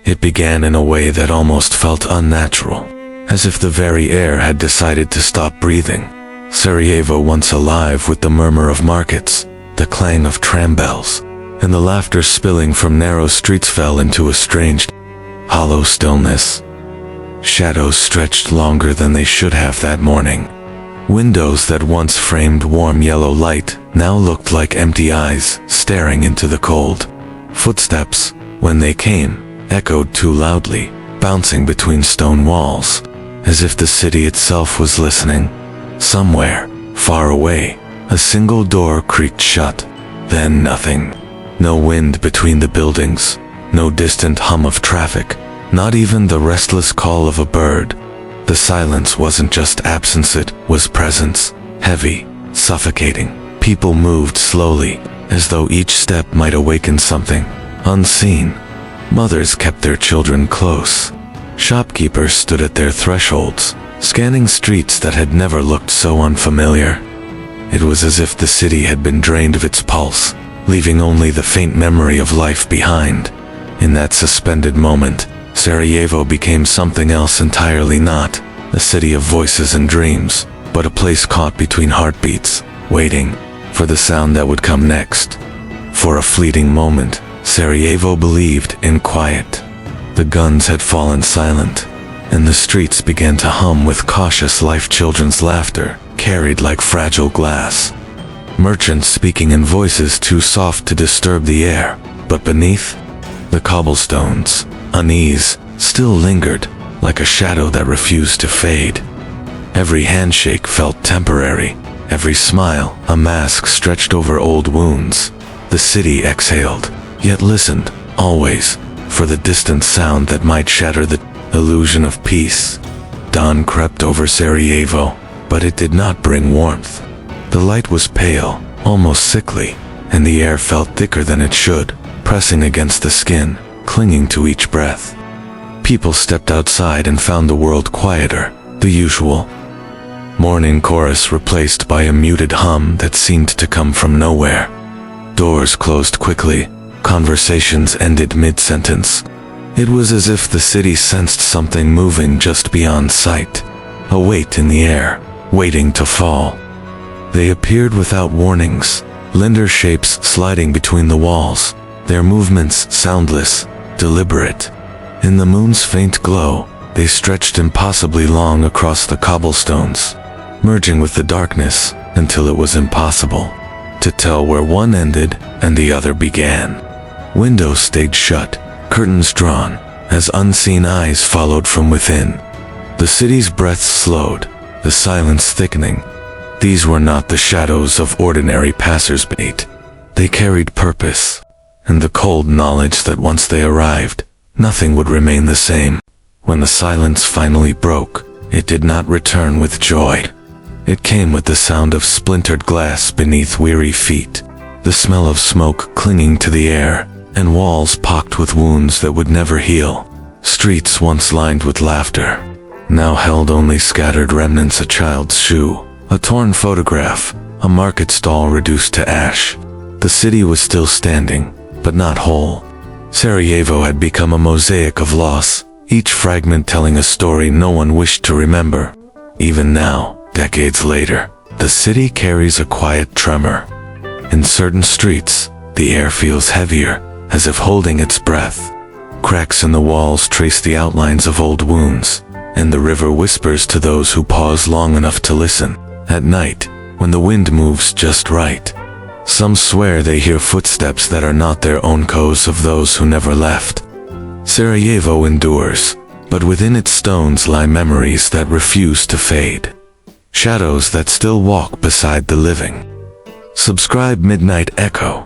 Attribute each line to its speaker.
Speaker 1: It began in a way that almost felt unnatural, as if the very air had decided to stop breathing. Sarajevo, once alive with the murmur of markets, the clang of tram bells, and the laughter spilling from narrow streets, fell into a strange, hollow stillness. Shadows stretched longer than they should have that morning. Windows that once framed warm yellow light now looked like empty eyes staring into the cold. Footsteps, when they came, echoed too loudly, bouncing between stone walls, as if the city itself was listening. Somewhere, far away, a single door creaked shut, then nothing. No wind between the buildings, no distant hum of traffic, not even the restless call of a bird. The silence wasn't just absence, it was presence, heavy, suffocating. People moved slowly, as though each step might awaken something unseen. Mothers kept their children close. Shopkeepers stood at their thresholds, scanning streets that had never looked so unfamiliar. It was as if the city had been drained of its pulse, leaving only the faint memory of life behind. In that suspended moment, Sarajevo became something else entirely, not a city of voices and dreams, but a place caught between heartbeats, waiting for the sound that would come next. For a fleeting moment, Sarajevo believed in quiet. The guns had fallen silent, and the streets began to hum with cautious life. Children's laughter carried like fragile glass. Merchants speaking in voices too soft to disturb the air, but beneath the cobblestones, unease still lingered, like a shadow that refused to fade. Every handshake felt temporary, every smile a mask stretched over old wounds. The city exhaled, yet listened, always, for the distant sound that might shatter the illusion of peace. Dawn crept over Sarajevo, but it did not bring warmth. The light was pale, almost sickly, and the air felt thicker than it should, pressing against the skin, clinging to each breath. People stepped outside and found the world quieter, the usual morning chorus replaced by a muted hum that seemed to come from nowhere. Doors closed quickly, conversations ended mid-sentence. It was as if the city sensed something moving just beyond sight, a weight in the air, waiting to fall. They appeared without warnings, slender shapes sliding between the walls, their movements soundless, deliberate. In the moon's faint glow, they stretched impossibly long across the cobblestones, merging with the darkness until it was impossible to tell where one ended and the other began. Windows stayed shut, curtains drawn, as unseen eyes followed from within. The city's breaths slowed, the silence thickening. These were not the shadows of ordinary passers-by. They carried purpose, and the cold knowledge that once they arrived, nothing would remain the same. When the silence finally broke, it did not return with joy. It came with the sound of splintered glass beneath weary feet, the smell of smoke clinging to the air, and walls pocked with wounds that would never heal. Streets once lined with laughter, now held only scattered remnants: a child's shoe, a torn photograph, a market stall reduced to ash. The city was still standing, but not whole. Sarajevo had become a mosaic of loss, each fragment telling a story no one wished to remember. Even now, decades later, the city carries a quiet tremor. In certain streets, the air feels heavier, as if holding its breath. Cracks in the walls trace the outlines of old wounds, and the river whispers to those who pause long enough to listen. At night, when the wind moves just right, some swear they hear footsteps that are not their own, echoes of those who never left. Sarajevo endures, but within its stones lie memories that refuse to fade. Shadows that still walk beside the living. Subscribe Midnight Echo.